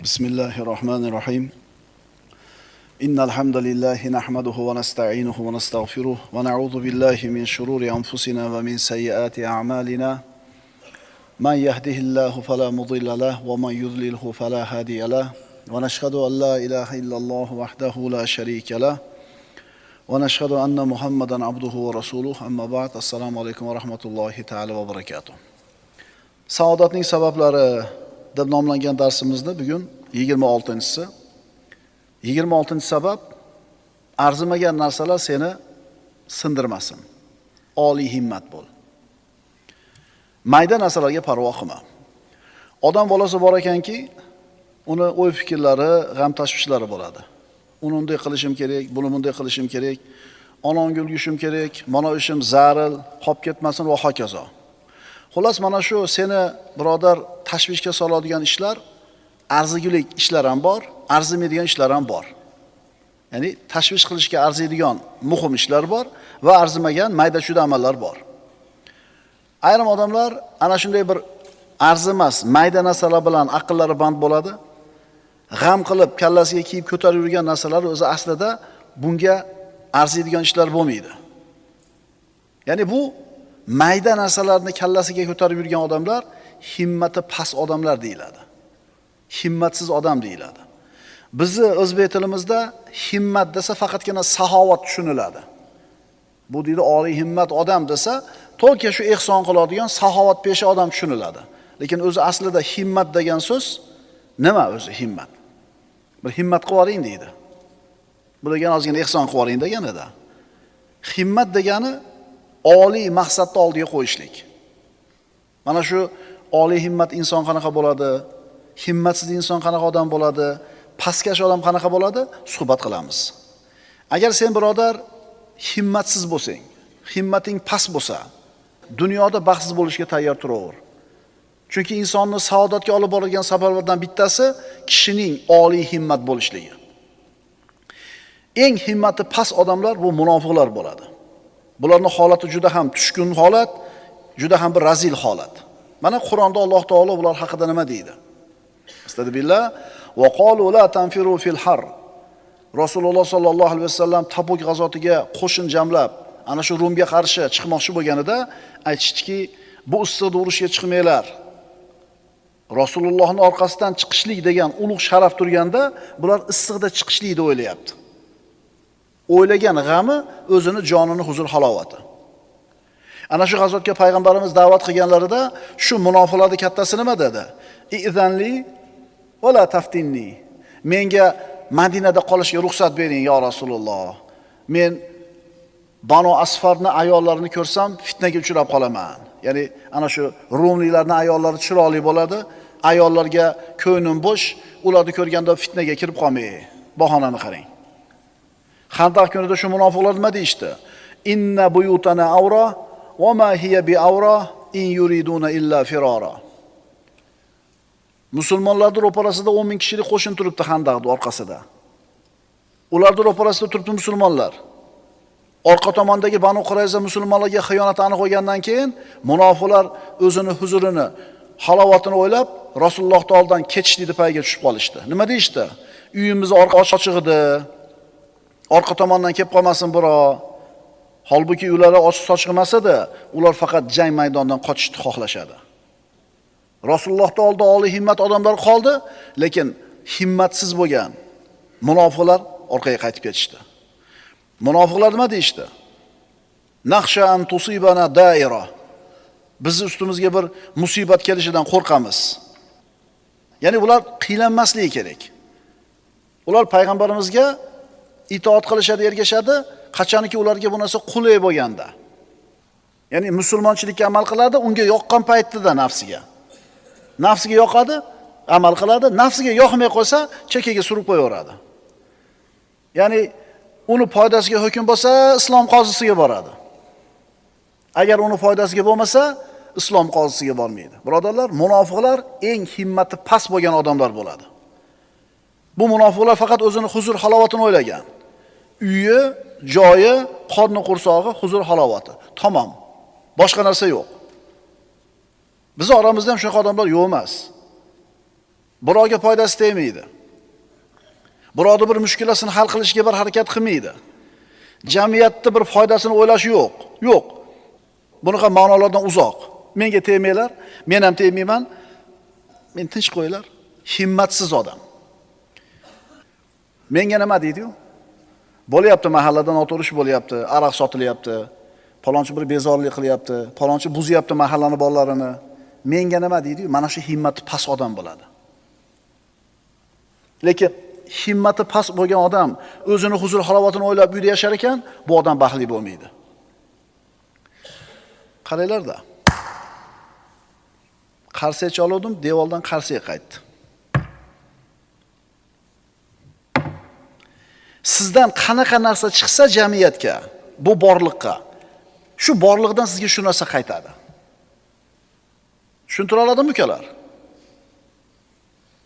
بسم الله الرحمن الرحيم إن الحمد لله نحمده ونستعينه ونستغفره ونعوذ بالله من شرور أنفسنا ومن سيئات أعمالنا من يهده الله فلا مضل له ومن يضلله فلا هادي له ونشهد أن لا إله إلا الله وحده لا شريك له ونشهد أن محمدا عبده ورسوله أما بعد السلام عليكم ورحمة الله تعالى وبركاته. Saodatning sabablari deb nomlangan darsimizni bugun 26-si. 26-sabab arzimagan narsalar seni sindirmasin. Oliy himmat bo'l. Mayda narsalarga parvo qilma. Odam bolasi bor ekanki, uni o'y fikrlari, g'am tashvishlari bo'ladi. Uni unday qilishim kerak, buni bunday qilishim kerak, onamga ulgishim kerak, mana ishim zaril, qolib ketmasin va hokazo. Xullas mana shu seni birodar tashvishga soladigan ishlar, arzigulik ishlar ham bor, arzimaydigan ishlar ham bor. Ya'ni tashvish qilishga arziydigan muhim ishlar bor va arzimagan mayda-chuda amallar bor. Ayrim odamlar ana shunday bir arzimas, mayda narsalar bilan aqllari band bo'ladi. G'am qilib kallasiga kiyib ko'tarib yurgan narsalar o'zi aslida bunga arziydigan ishlar bo'lmaydi. Ya'ni bu mayda narsalarni kallasiga ko'tarib yurgan odamlar himmati past odamlar deyiladi. Himmatsiz odam deyiladi. Bizni o'zbek tilimizda himmat desa faqatgina saxovat tushuniladi. Bu deydi oliy himmat odam desa, to'g'ri shu ehson qiladigan saxovat pesha odam tushuniladi. Lekin o'zi aslida himmat degan so'z nima o'zi himmat? Bir himmat qilib oling deydi. Bu degan ozgina ehson qilib oling deganida. Himmat degani oliy maqsadni oldiga qo'yishlik. Mana shu oliy himmat inson qanaqa bo'ladi? Himmatsiz inson qanaqa odam bo'ladi? Pastkash odam qanaqa bo'ladi? Suhbat qilamiz. Agar sen birodar himmatsiz bo'lsang, himmating past bo'lsa, dunyoda baxtsiz bo'lishga tayyor turaver. Chunki insonni saodatga olib boradigan sabablardan bittasi kishining oliy himmat bo'lishligi. Eng himmati past odamlar bu munofiqlar bo'ladi. Bularning holati juda ham tushkun holat, juda ham bir razil holat. Mana Qur'onda Alloh taolo ular haqida nima deydi? Astagfirullah va qalu la tanfiru fil har. Rasululloh sallallohu alayhi vasallam Tabuk g'azotiga qo'shin jamlab, ana shu Rumga qarshi chiqmoqchi bo'lganida aytishdiki, bu issiqda urushga chiqmanglar. Rasulullohning orqasidan chiqishlik degan ulug' sharaf turganda, bular issiqda chiqishlik deb o'ylayapti. O'ylagan g'ami o'zini jonini huzur halovati. Ana shu g'azotga payg'ambarimiz da'vat qilganlarida shu munofiqlarning kattasi nima dedi? Izanli va la taftinni. Menga Madinada qolishga ruxsat bering ya Rasululloh. Men Banu Asfarni ayollarini ko'rsam fitnaga uchrab qolaman. Ya'ni ana shu Rumliklarning ayollari chiroyli bo'ladi, ayollarga ko'nglim bo'sh, ularni ko'rganda fitnaga kirib qolmay. Bahonani qarang. Xandaq kunida shu munofiqlar nima deyishdi? Inna buyutana awra va ma hiya bi awra in yuriduna illa firara. Musulmonlarning ro'parasida 10 ming kishilik qo'shin turibdi Xandaqning orqasida. Ularning ro'parasida turibdi musulmonlar. Orqa tomondagi Banu Qurayza musulmonlarga xiyonat aniq bo'lgandan keyin munofiqlar o'zini huzurini, halovatini o'ylab Rasululloh taoldan ketishlikni payiga tushib qolishdi. Nima deyishdi? Uyimiz ochiq edi. Orqa tomondan kelib qolmasin biroq. Holbuki ular ochiq sochiq emas edi, ular faqat jang maydonidan qochishni xohlashadi. Rasulullohda oldi oliy himmat odamlar qoldi, lekin himmatsiz bo'lgan munofiqlar orqaga qaytib ketishdi. Munofiqlar nima deyishdi? Naqsha an tusibana daira. Biz ustimizga bir musibat kelishidan qo'rqamiz. Ya'ni ular qiylanmasligi kerak. Ular payg'ambarimizga itoat qilishadi, ergashadi, qachonki ularga bu narsa qulay bo'lganda. Ya'ni musulmonchilikka amal qiladi, unga yoqqan paytida nafsiga. Nafsiga yoqadi, amal qiladi, nafsiga yoqmay qo'ysa, chekkaga surib qo'yaveradi. Ya'ni uni foydasiga hukm bo'lsa, islom qozisiga boradi. Agar uni foydasiga bo'lmasa, islom qozisiga bormaydi. Birodarlar, munofiqlar eng himmati past bo'lgan odamlar bo'ladi. Bu munofiqlar faqat o'zini huzur halovatini o'ylagan. Uyi, joyi, qorni qursog'i, huzur halovati. Tamom. Boshqa narsa yo'q. Biz oramizda ham shunaqa odamlar yo'q emas. Birovga foydasi tegmaydi. Birovning bir mushkulasini hal qilishga bir harakat qilmaydi. Jamiyatda bir foydasini o'ylash yo'q. Yo'q. Bunaqa ma'nolardan uzoq. Menga tegmanglar, men ham tegmayman. Men tinch qo'yinglar. Himmatsiz odam. Menga nima deydi-yu? Bo'lyapti mahallada noto'g'ri bo'lyapti, aroq sotilyapti, palonchi bir bezorlik qilyapti, palonchi buzyapti mahallani bolalarini. Menga nima deydi-yu? Mana shu himmati past odam bo'ladi. Lekin himmati past bo'lgan odam o'zini huzur halovatini o'ylab uyda yashar ekan, bu odam baxtli bo'lmaydi. Qaranglar-da. Qarsiya chaluvdim, devordan qarsiya qaytdi. Sizdan qanaqa narsa chiqsa jamiyatga, bu borliqqa, shu borliqdan sizga shu narsa qaytadi. Tushuntira oladimi ukalar?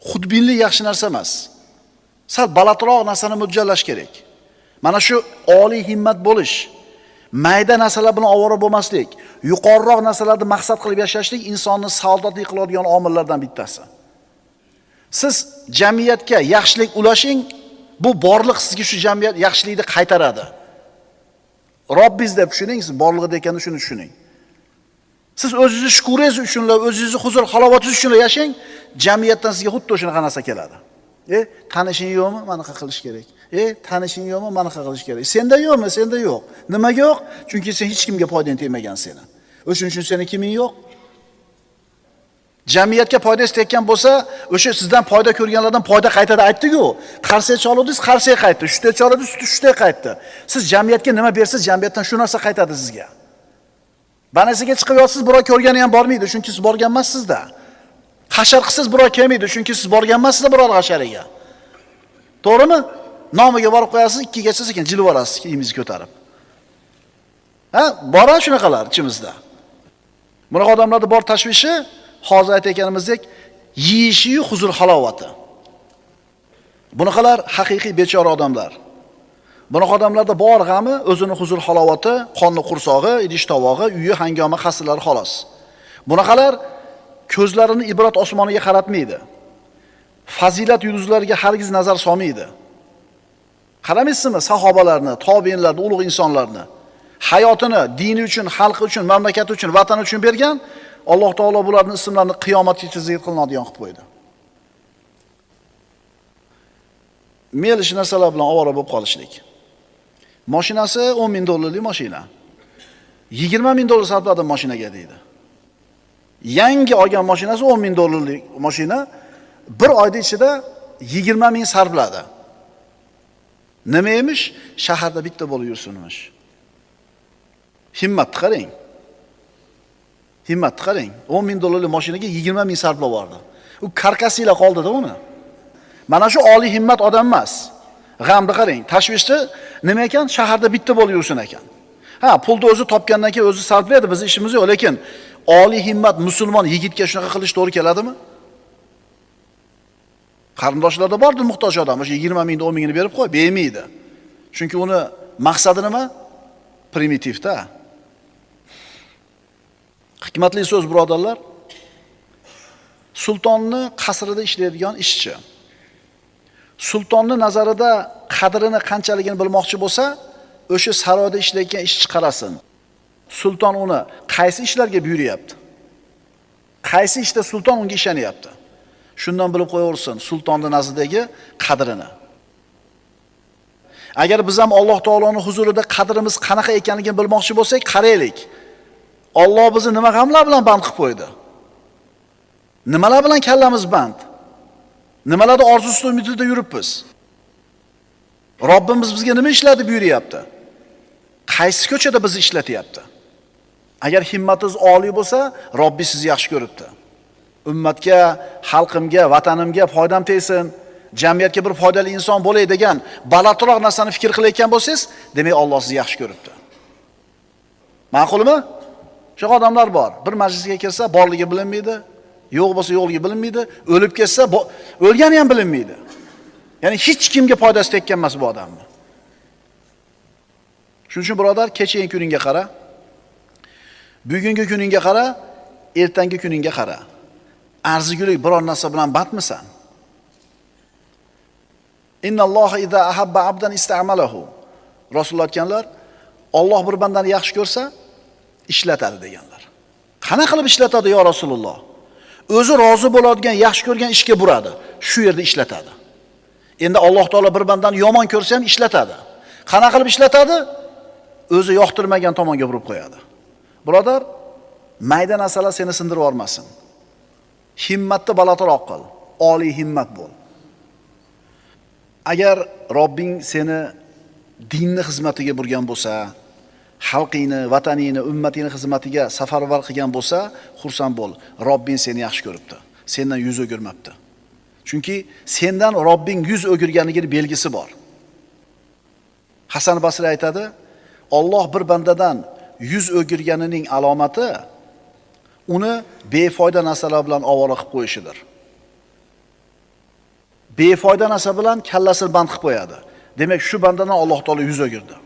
Xudbinlik yaxshi narsa emas. Sal balandroq narsani mo'ljallash kerak. Mana shu oliy himmat bo'lish, mayda narsalar bilan ovora bo'lmaslik, yuqoriroq narsalarni maqsad qilib yashashlik insonni saodatli qiladigan omillardan bittasi. Siz jamiyatga yaxshilik ulashing, bu borliq sizga shu jamiyat yaxshilikni qaytaradi. Robbiz deb tushuning, siz borlig'ida ekanini shuni tushuning. Siz o'zingizni shukuringiz uchun, o'zingizni huzur halovatingiz uchun yashang, jamiyatdan sizga xuddi shunaqa narsa keladi. Tanishing yo'qmi? Manaqa qilish kerak. Tanishing yo'qmi? Manaqa qilish kerak. Senda yo'qmi? Senda yo'q. Nimaga yo'q? Chunki sen hech kimga foydang tegmagan seni. O'shuning uchun seni kiming yo'q? Jamiyatga foydasi tekkan bo'lsa, o'sha sizdan foyda ko'rganlardan foyda qaytadi aytdi-ku. Qarsiya choluvdingiz, qarsiya qaytdi. Shunday choluvdingiz, shunday qaytdi. Siz jamiyatga nima bersiz, jamiyatdan shu narsa qaytadi sizga. Banasiga chiqib yotsiz, birov ko'rgani ham bormaydi, chunki siz borgan emassizda. Hashar qilsiz, birov kelmaydi, chunki siz borgan emassizda biror hashariga. To'g'rimi? Nomiga borib qo'yasiz, ikkigacha sekin jilib olasiz, kiyingizni ko'tarib. Bor shunaqalar ichimizda. Bunaqa odamlarda bor tashvishi, hozir aytayotganimizdek, yeyishi-yu huzur halovati. Bunaqalar haqiqiy bechora odamlar. Bunaqa odamlarda bor g'ami, o'zini huzur halovati, qonni qursog'i, idish tovog'i, uyi hangoma xasilari xolos. Bunaqalar ko'zlarini ibrat osmoniga qaratmaydi. Fazilat yulduzlariga hargiz nazar solmaydi. Qaramaysizmi sahobalarni, tobiinlarni, ulug' insonlarni hayotini dini uchun, xalqi uchun, mamlakati uchun, vatani uchun bergan, Alloh taolo bularning ismlarini qiyomatgacha zikr qilinadigan qilib qo'ydi. Melish narsalar bilan ovora bo'lib qolishlik. Mashinasi 10 ming dollarlik mashina. 20 ming dollar sarfladim mashinaga deydi. Yangi olgan mashinasi 10 ming dollarlik mashina bir oyda ichida 20 ming sarfladi. Nima emish? Shaharda bitta bo'lib yursinmish. Himmat qarang. Himmat qarang. 10 ming dollarlik mashinaga 20 ming sarflab bordi. U karkasiyla qoldi-da uni. Mana shu oliy himmat odam emas. G'amni qarang, tashvishni nima ekan? Shaharda bitta bo'lib yursin ekan. Pulni o'zi topgandan keyin o'zi sarflaydi, biz ishimiz yo'q, lekin oliy himmat musulmon yigitga shunaqa qilish to'g'ri keladimi? Qarindoshlarda bordir muhtoj odam, o'sha 20 mingni 10 mingini berib qo'y, bermaydi. Chunki uni maqsadi nima? Primitivda. Hikmatli so'z birodarlar. Sultonni qasrida ishlaydigan ishchi. Sultonni nazarida qadrini qanchaligini bilmoqchi bo'lsa, o'sha saroyda ishlayotgan ishchi qarasin. Sulton uni qaysi ishlarga buyuryapti? Qaysi ishda sulton unga ishonyapti? Shundan bilib qo'yaversin sultonning nazardagi qadrini. Agar biz ham Alloh taoloning huzurida qadrimiz qanaqa ekanligini bilmoqchi bo'lsak, qaraylik. Alloh bizni nima g'amlar bilan band qilib qo'ydi? Nimalar bilan kallamiz band? Nimalarda orzusi umidida yuribmiz? Robbimiz bizga nima ishlarni buyuryapti? Qaysi ko'chada bizni ishlatyapti? Agar himmatingiz oliy bo'lsa, Robbi sizni yaxshi ko'ribdi. Ummatga, xalqimga, vatanimga foydam tegsin, jamiyatga bir foydali inson bo'lay degan balandroq narsani fikr qilayotgan bo'lsangiz, demak Alloh sizni yaxshi ko'ribdi. Ma'qulmi? Shu odamlar bor. Bir majlisga kelsa, borligi bilinmaydi, yo'q bo'lsa yo'qligi bilinmaydi, o'lib ketsa, o'lgani ham bilinmaydi. Ya'ni hech kimga foydasi tekkan emas bu odamni. Shuning uchun birodar, kechagi kuningga qara, bugungi kuningga qara, ertangi kuningga qara. Arzigulik biror narsa bilan bandmisan? Innalloha iza ahabba abdan ista'malahu. Rasululloh aytganlar, Alloh bir bandani yaxshi ko'rsa, ishlatadi deganlar. Qana qilib ishlatadi yo Rasululloh? O'zi rozi bo'ladigan, yaxshi ko'rgan ishga buradi. Shu yerda ishlatadi. Endi Alloh taolo bir bandani yomon ko'rsa ham ishlatadi. Qana qilib ishlatadi? O'zi yoqtirmagan tomonga burib qo'yadi. Birodar, mayda narsalar seni sindirib yormasin. Himmatni balandroq qil, oliy himmat bo'l. Agar Robbing seni dinni xizmatiga burgan bo'lsa, xalqingni, vataningni, ummatingni xizmatiga safarbar qilgan bo'lsa, xursand bo'l. Robbing seni yaxshi ko'ribdi. Sendan yuz o'girmabdi. Chunki sendan Robbing yuz o'girganining belgisi bor. Hasan Basri aytadi, Alloh bir bandadan yuz o'girganining alomati uni befoyda narsalar bilan ovora qilib qo'yishidir. Befoyda narsa bilan kallasini band qilib qo'yadi. Demak, shu bandadan Alloh taolo yuz o'girdi.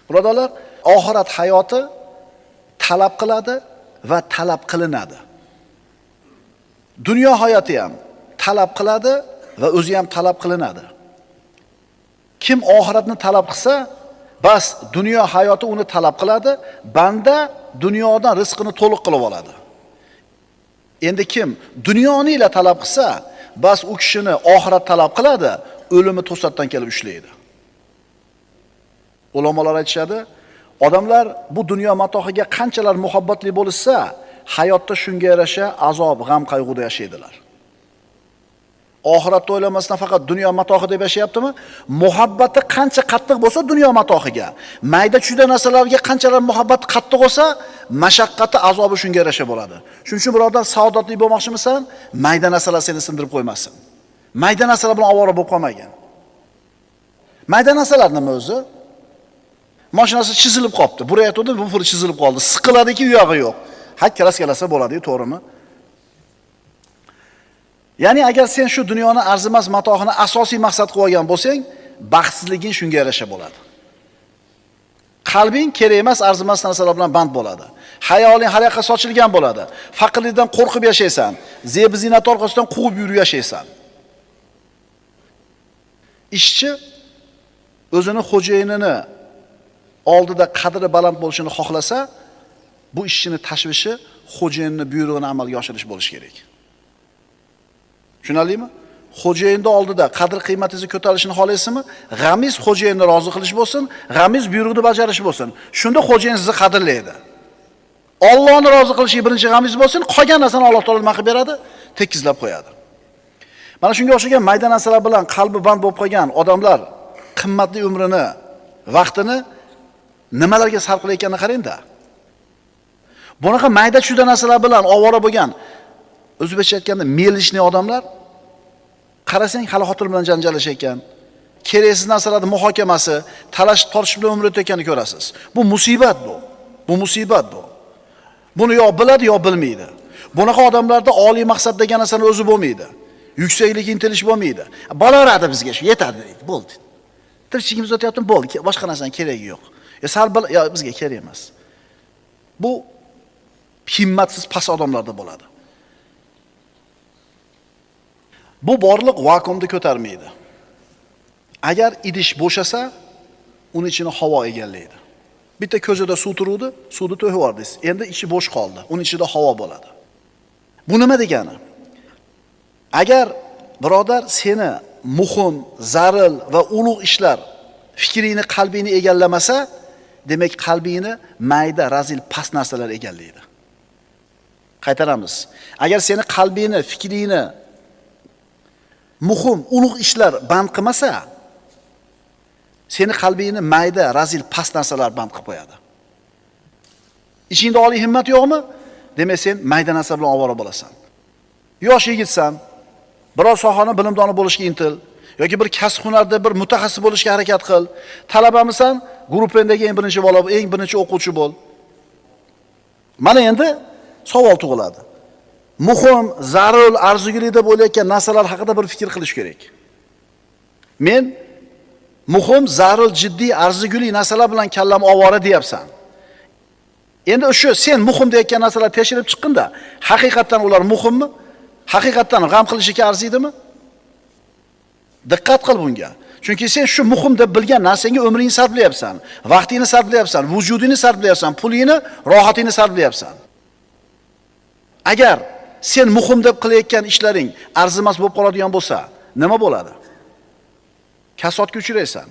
Birodarlar, oxirat hayoti talab qiladi va talab qilinadi. Dunyo hayoti ham talab qiladi va o'zi ham talab qilinadi. Kim oxiratni talab qilsa, bas dunyo hayoti uni talab qiladi, banda dunyodan rizqini to'liq qilib oladi. Endi kim dunyoni ila talab qilsa, bas u kishini oxirat talab qiladi, o'limi to'satdan kelib ushlaydi. Ulamolar aytishadi, odamlar bu dunyo matohiga qanchalar muhabbatli bo'lsa, hayotda shunga yarasha azob, g'am, qayg'uda yashaydilar. Oxiratni o'ylamasdan faqat dunyo matohi deb yashayaptimi? Muhabbati qancha qattiq bo'lsa dunyo matohiga, mayda-chuyda narsalarga qanchalar muhabbati qattiq bo'lsa, mashaqqati, azobi shunga yarasha bo'ladi. Shuning uchun birodar, saodatli bo'lmoqchimisan? Mayda narsalar seni sindirib qo'ymasin. Mayda narsalar bilan ovora bo'lib qolmagan. Mayda narsalar nima o'zi? Mashinasi chizilib qolibdi. Buraya aytdim, bu pul chizilib qoldi. Siqiladiki, u yog'i yo'q. Hak karaskalasa bo'ladi, to'g'rimi? Ya'ni agar sen shu dunyoni arzimas matohini asosiy maqsad qilib olgan bo'lsang, baxtsizliging shunga yarasha bo'ladi. Qalbing kerak emas arzimas narsalar bilan band bo'ladi. Hayoling har yoqqa sochilgan bo'ladi. Faqirlikdan qo'rqib yashaysan, zeb-zinat orqasidan quvib yurib yashaysan. Ishchi o'zini xo'jayinini oldida qadri baland bo'lishini xohlasa, bu ishchini tashvishi xo'jayinning buyrug'ini amalga oshirish bo'lishi kerak. Tushunarlimi? Xo'jayinning oldida qadr qiymatingizni ko'tarishni xohlaysizmi? G'amiz xo'jayinni rozi qilish bo'lsin, g'amiz buyrug'ini bajarish bo'lsin. Shunda xo'jayin sizni qadrlaydi. Allohni rozi qilishi birinchi g'amiz bo'lsin, qolgan narsani Alloh taolo nima qilib beradi? Tekizlab qo'yadi. Mana shunga o'xshagan mayda narsalar bilan qalbi band bo'lib qolgan odamlar qimmatli umrini, vaqtini nimalarga sarf qilayotganini qarang-da. Bunaqa mayda-chuyda narsalar bilan ovora bo'lgan, o'zbekcha aytganda melishni odamlar qarasang hali xotin bilan janjallashayotgan, keraksiz narsalarni muhokamasi, talash tortish bilan umr o'tayotganini ko'rasiz. Bu musibat bu. Bu musibat bu. Buni yo biladi yo bilmaydi. Bunaqa odamlarda oliy maqsad degan narsani o'zi bo'lmaydi. Yuksaklik intilish bo'lmaydi. Bolaradi bizga shu yetadi deydi. Bo'ldi. Tirikchigimiz o'tyapti, bo'ldi. Boshqa narsaning keragi yo'q. Sal bizga kerak emas. Bu himmatsiz past odamlarda bo'ladi. Bu borliq vakuumni ko'tarmaydi. Agar idish bo'shasa, uni ichini havo egallaydi. Bitta ko'zida suv turuvdi, suvni to'yib yubordingiz. Endi ichi bo'sh qoldi. Uning ichida havo bo'ladi. Bu nima degani? Agar birodar seni muhim, zaril va ulug' ishlar fikringni, qalbingni egallamasa, demak qalbingni mayda, razil, past narsalar egallaydi. Qaytaramiz. Agar seni qalbingni, fikringni muhim, ulug' ishlar band qilmasa, seni qalbingni mayda, razil, past narsalar band qilib qo'yadi. Ichingda oliy himmat yo'qmi? Demak, sen mayda narsa bilan ovora bo'lasan. Yosh yigitsan, biror sohani bilimdoni bo'lishga intil, yoki bir kasb hunarda bir mutaxassis bo'lishga harakat qil. Talabamisan, guruhendagi eng birinchi bola, eng birinchi o'quvchi bo'l. Mana endi savol tug'iladi. Muhim, zarur, arzigulik deb o'ylayotgan narsalar haqida bir fikr qilish kerak. Men muhim, zarur, jiddiy, arzigulik narsalar bilan kallam ovora deyapsan. Endi o'sha sen muhim deyotgan narsalar tekshirib chiqqinda, haqiqatan ular muhimmi? Haqiqatan g'am qilishga arziydimi? Diqqat qil bunga. Chunki sen shu muhim deb bilgan narsangga umringni sarflayapsan, vaqtingni sarflayapsan, vujudingni sarflayapsan, pulingni, rohatingni sarflayapsan. Agar sen muhim deb qilayotgan ishlaring arzimas bo'lib qoladigan bo'lsa, nima bo'ladi? Kasodga uchraysan.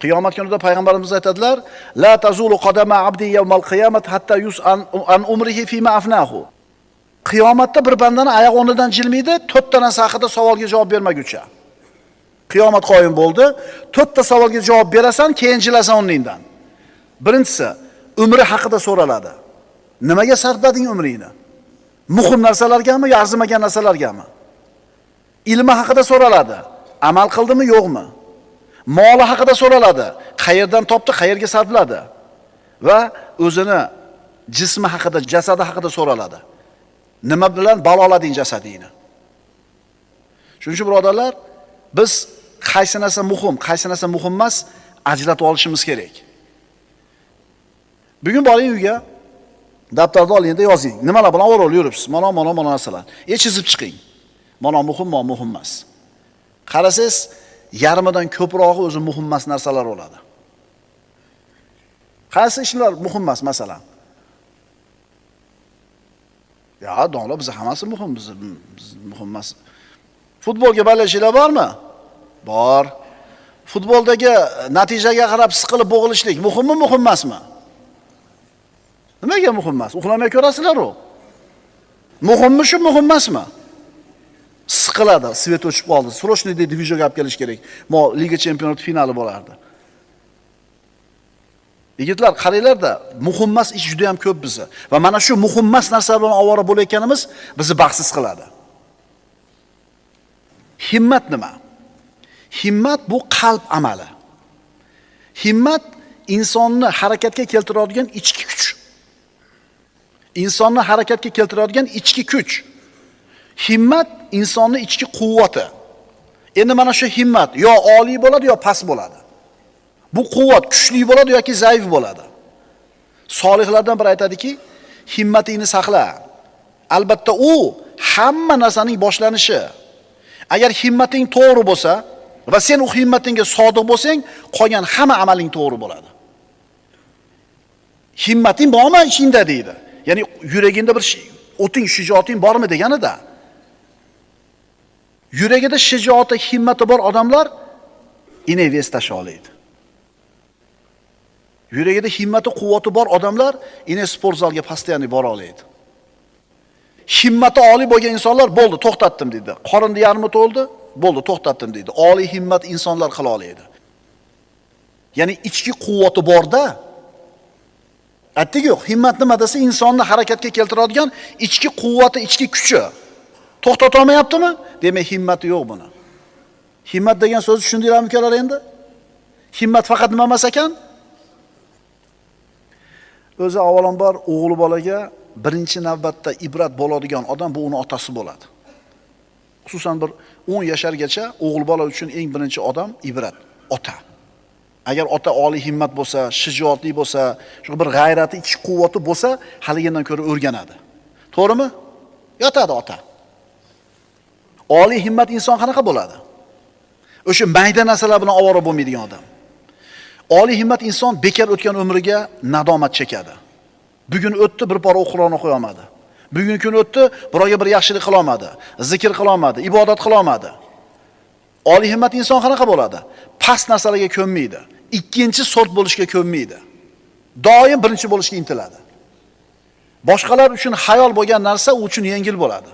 Qiyomat kunida payg'ambarimiz aytadilar: "La tazulu qadama abdi yawmal qiyomat hatta yus'an an umrihi fima afnahu." Qiyomatda bir bandani oyoq o'rnidan jilmaydi, 4 ta narsa haqida savolga javob bermaguncha. Qiyomat qoyim bo'ldi, 4 ta savolga javob berasan, keyin jilasan o'rningdan. Birinchisi, umri haqida so'raladi. Nimaga sarflading umringni? Muhim narsalargami, arzimagan narsalargami? Ilmi haqida so'raladi. Amal qildimi, yo'qmi? Moli haqida so'raladi. Qayerdan topdi, qayerga sarfladi? Va o'zini jismi haqida, jasadi haqida so'raladi. Nima bilan balolading jasadingni? Shuning uchun birodarlar, biz qaysi narsa muhim, qaysi narsa muhim emas ajratib olishimiz kerak. Bugun boring uyga, daftarni olingda yozing. Nimalar bilan o'rolib yuribsiz? Mana narsalar. Chizib chiqing. Mana muhim, muhim emas. Qarasangiz, yarmidan ko'prog'i o'zi muhim emas narsalar bo'ladi. Qaysi ishlar muhim emas masalan? Ya, domla biz hammasi muhim, biz muhim emas. Futbolga ballashinglar bormi? Bor. Futboldagi natijaga qarab siqilib bo'g'ilishlik muhimmi, muhim emasmi? Nimaga muhim emas? Uxlamay ko'rasizlar-ku. Muhimmi shu, muhim emasmi? Siqiladi, svet o'chib qoldi. Srochniy diviziyaga olib kelish kerak. Liga chempionati finali bo'lardi. Yigitlar, qaranglar-da, muhim emas ish juda ham ko'p bizda. Va mana shu muhim emas narsalar bilan ovora bo'layotganimiz bizni baxtsiz qiladi. Himmat nima? Himmat bu qalb amali. Himmat insonni harakatga keltiradigan ichki kuch. Insonni harakatga keltiradigan ichki kuch. Himmat insonni ichki quvvati. Endi mana shu himmat yo oliy bo'ladi yo past bo'ladi. Bu quvvat kuchli bo'ladi yoki zaif bo'ladi. Solihlardan biri aytadiki, himmatingni saqla. Albatta u hamma narsaning boshlanishi. Agar himmating to'g'ri bo'lsa va sen u himmatingga sodiq bo'lsang, qolgan hamma amaling to'g'ri bo'ladi. Himmating bormi ishingda deydi. Ya'ni yuragingda bir o'ting, shijoating bormi deganida. Yuragida shijoati, himmati bor odamlar invest tasha oladi. Yuragida himmati, quvvati bor odamlar sport zalga postoyanli bora oladi. Himmati oliy bo'lgan insonlar bo'ldi, to'xtatdim dedi. Qorinni yarmi to'ldi, bo'ldi, to'xtatdim dedi. Oliy himmat insonlar qila oladi. Ya'ni ichki quvvati borda, aytdik yo'q, himmat nima desa insonni harakatga keltiradigan ichki quvvati, ichki kuchi. To'xtata olmayaptimi? Demak, himmati yo'q buni. Himmat degan so'z tushundinglarmi ukalar endi? Himmat faqat nima emas ekan? O'zi avvalambor o'g'li bolaga birinchi navbatda ibrat bo'ladigan odam bu uni otasi bo'ladi. Xususan bir 10 yashargacha o'g'il bola uchun eng birinchi odam ibrat, ota. Agar ota oliy himmat bo'lsa, shijoatli bo'lsa, shu bir g'ayrati, ichki quvvati bo'lsa, haligindan ko'ra o'rganadi. To'g'rimi? Yotadi ota. Oliy himmat inson qanaqa bo'ladi? O'sha mayda narsalar bilan ovora bo'lmaydigan odam. Oliy himmat inson bekor o'tgan umriga nadomat chekadi. Bugun o'tdi, bir pora Qur'on o'qiy olmadi. Bugun kun o'tdi, birovga bir yaxshilik qila olmadi, zikr qila olmadi, ibodat qila olmadi. Oliy himmat inson qanaqa bo'ladi? Past narsalarga ko'nmaydi. Ikkinchi sort bo'lishga ko'nmaydi. Doim birinchi bo'lishga intiladi. Boshqalar uchun xayol bo'lgan narsa u uchun yengil bo'ladi.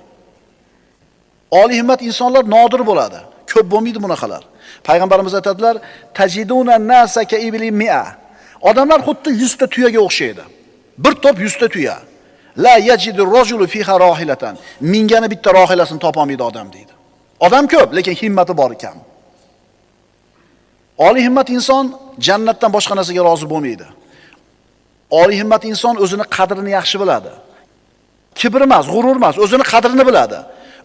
Oliy himmat insonlar nodir bo'ladi. Ko'p bo'lmaydi bunaqalar. Payg'ambarimiz aytadilar: "Tajiduna nasa ka ibli mi'a." Odamlar xuddi 100 ta tuyaga o'xshaydi. Bir to'p 100 ta tuya. La yajidu rajulu fiha rahilatan. Mingani bitta rohilasini topa olmaydi odam deydi. Odam ko'p, lekin himmati bor ekan. Oliy himmat inson jannatdan boshqa narsaga rozi bo'lmaydi. Oliy himmat inson o'zini qadrini yaxshi biladi. Kibr emas, g'urur emas, o'zini qadrini biladi.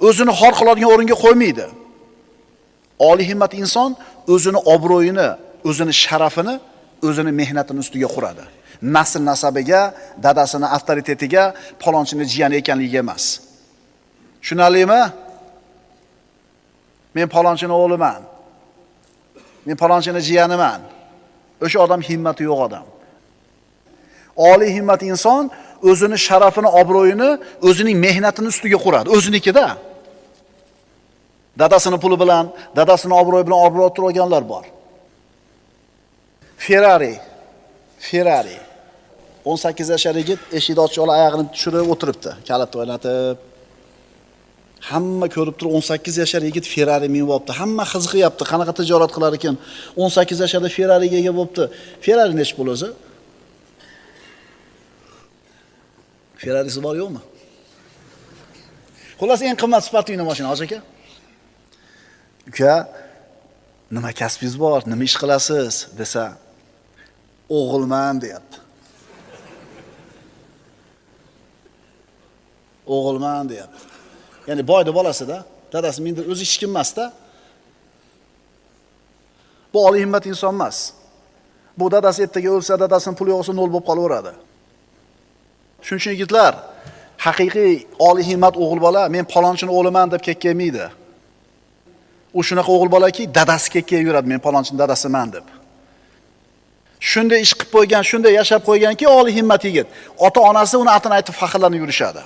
O'zini xor qiladigan o'ringa qo'ymaydi. Oliy himmat inson o'zini obro'yini, o'zini sharafini, o'zini mehnatini ustiga quradi. Nasl nasabiga, dadasini avtoritetiga, palonchini jiyani ekanligiga emas. Tushunarlimi? Men palonchini o'g'liman. Men palonchini jiyaniman. O'sha odam himmati yo'q odam. Oliy himmat inson o'zini sharafini, obro'yini o'zining mehnatini ustiga quradi. O'zinikida. Dadasini puli bilan, dadasini obro'yi bilan obro' turganlar bor. Ferrari 18 yoshli yigit eshikni ochib olib oyog'ini tushirib o'tiribdi, kalitni o'ynatib. Hamma ko'rib turib 18 yoshli yigit Ferrari minib olibdi. Hamma qiziqyapti, qanaqa tijorat qilar ekan. 18 yoshda Ferrariga ega bo'libdi. Ferrari nech pul o'zi? Ferrarisi bor yo'qmi? Xullas eng qimmat sportli mashina, hoji aka. Uka, nima kasbingiz bor, nima ish qilasiz desa, o'g'ilman deyapti. O'g'ilman deyapti. Ya'ni boyda bolasida, dadasi menda o'zi hech kim emas-da. Bu oliy himmat inson emas. Bu dadasi ertaga o'lsa, dadasining puli yo'qsa nol bo'lib qolaveradi. Shuning uchun yigitlar, haqiqiy oliy himmat o'g'il bola men palonchini o'g'liman deb kelmaydi. U shunaqa o'g'il bolaki, dadasi kelib yuradi, men palonchining dadasiman deb. Shunday ish qilib qo'ygan, shunday yashab qo'yganki, oliy himmat yigit. Ota-onasi uni atini aytib faxrlanib yurishadi.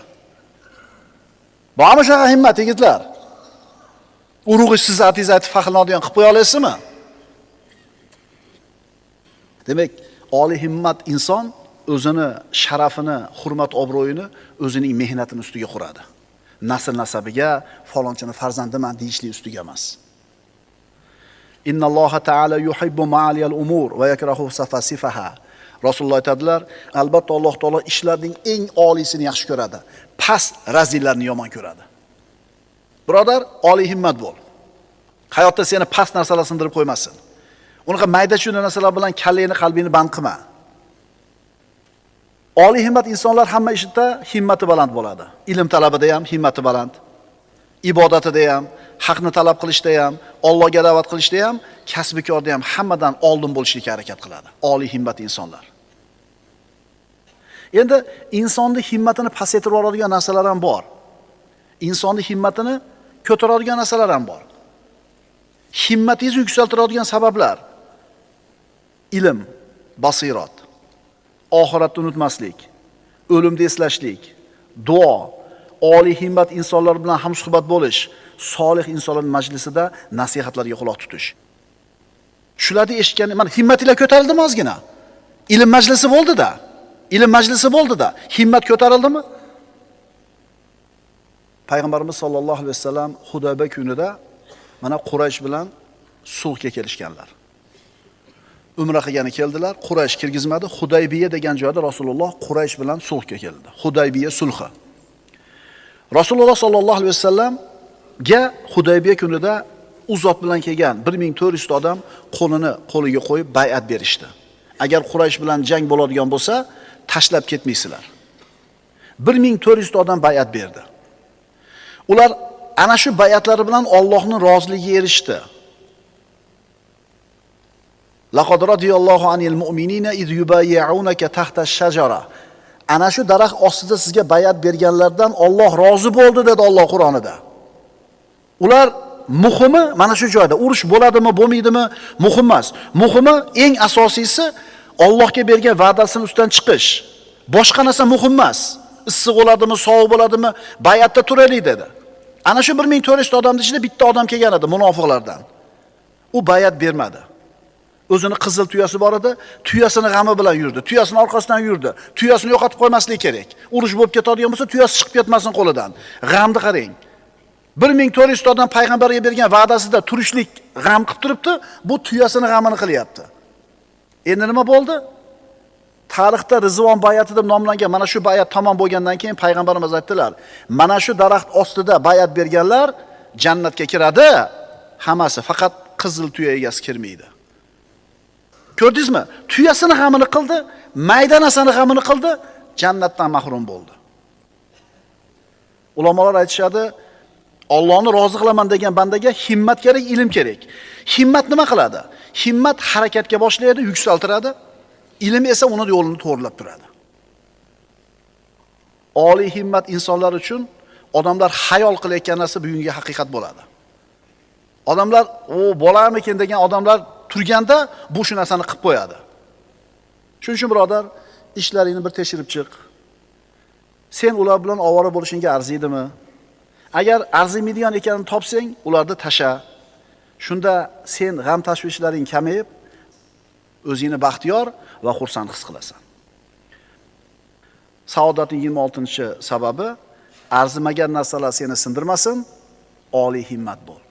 Bormi shunaqa himmat yigitlar? Urug'i siz atingiz aytib faxrlanadigan qilib qo'ya olasizmi? Demak, oliy himmat inson o'zini sharafini, hurmat obro'yini o'zining mehnatini ustiga quradi. Nasl nasabiga, falonchini farzandiman deyishlik ustiga emas. Innalloha ta'ala yuhibbu ma'aliyal umur va yakrahu safasifaha. Rasululloh aytadilar, albatta Alloh taolo ishlarning eng oliysini yaxshi ko'radi, past razillarni yomon ko'radi. Birodar, oliy himmat bo'l. Hayotda seni past narsalar sindirib qo'ymasin. Unaqa mayda-chuyda narsalar bilan kallangni, qalbingni band qilma. Oliy himmat insonlar hamma ishida himmati baland bo'ladi. Ilm talabida ham himmati baland. Ibodatida ham, haqni talab qilishda ham, Allohga da'vat qilishda ham, kasb-korda ham hammadan oldin bo'lishga harakat qiladi. Oliy himmat insonlar. Endi insonni himmatini pasaytirib yuboradigan narsalar ham bor. Insonni himmatini ko'taradigan narsalar ham bor. Himmatingizni yuksaltiradigan sabablar: ilm, basirat, oxiratni unutmaslik, o'limni eslashlik, duo, oliy himmat insonlar bilan hamsuhbat bo'lish, solih insonlar majlisida nasihatlarga quloq tutish. Shularni eshitgan, mana himmatinglar ko'tarildimi ozgina? Ilm majlisi bo'ldi-da. Ilm majlisi bo'ldi-da. Himmat ko'tarildimi? Payg'ambarimiz sollallohu alayhi vasallam Hudaybiya kunida mana Quraysh bilan sulhga kelishganlar. Umra qilgani keldilar, Quraysh kirgizmadi. Hudaybiya degan joyda Rasululloh Quraysh bilan sulhga keldi. Hudaybiya sulhi. Rasululloh sollallohu alayhi vasallamga Hudaybiya kunida u zot bilan kelgan 1400 odam qo'liga qo'yib bay'at berishdi. Agar Quraysh bilan jang bo'ladigan bo'lsa, tashlab ketmaysizlar. 1400 odam bay'at berdi. Ular ana shu bay'atlari bilan Allohning roziligiga erishdi. Laqad radiyallohu anil mu'minina iz yubayyi'unaka tahta ash-shajara. Ana shu daraxt ostida sizga bay'at berganlardan Alloh rozi bo'ldi dedi Alloh Qur'onida. Ular muhimi mana shu joyda urush bo'ladimi, bo'lmaydimi muhim emas. Muhimi eng asosiysi Allohga bergan va'dasining ustidan chiqish. Boshqa narsa muhim emas. Issiq bo'ladimi, sovuq bo'ladimi, bay'atda turaylik dedi. Ana shu 1400 odamning ichida bitta odam kelgan edi munofiqlardan. U bay'at bermadi. O'zini qizil tuyasi bor edi, tuyasini g'ami bilan yurdi, tuyasini orqasidan yurdi. Tuyasini yo'qotib qo'ymaslik kerak. Urush bo'lib ketadigan bo'lsa, tuyasi chiqib ketmasin qo'lidan. G'amni qarang. 1400 odam payg'ambarga bergan va'dasida turishlik g'am qilib turibdi, bu tuyasini g'amini qilyapti. Endi nima bo'ldi? Tarixda Rizvon bay'ati deb nomlangan mana shu bay'at tamom bo'lgandan keyin payg'ambarimiz aytdilar, mana shu daraxt ostida bay'at berganlar jannatga kiradi, hammasi, faqat qizil tuya egasi kirmaydi. Ko'rdingizmi? Tuyasini g'amini qildi, mayda narsani g'amini qildi, jannatdan mahrum bo'ldi. Ulamolar aytishadi, Allohni rozi qilaman degan bandaga himmat kerak, ilm kerak. Himmat nima qiladi? Himmat harakatga boshlaydi, yuksaltiradi. Ilm esa uni yo'lini to'g'rilab turadi. Oliy himmat insonlar uchun odamlar xayol qilayotgan narsa bugungi haqiqat bo'ladi. Odamlar, "O, bo'larmikin" degan odamlar turganda bu shu narsani qilib qo'yadi. Shuning uchun birodar, ishlaringni bir tekshirib chiq. Sen ular bilan ovora bo'lishingga arziydimi? Agar arzimaydigan ekanini topsang, ularni tasha. Shunda sen g'am tashvishlaring kamayib, o'zingni baxtiyor va xursand his qilasan. Saodatning 26-sababi arzimagan narsalar seni sindirmasin, oliy himmat bo'l.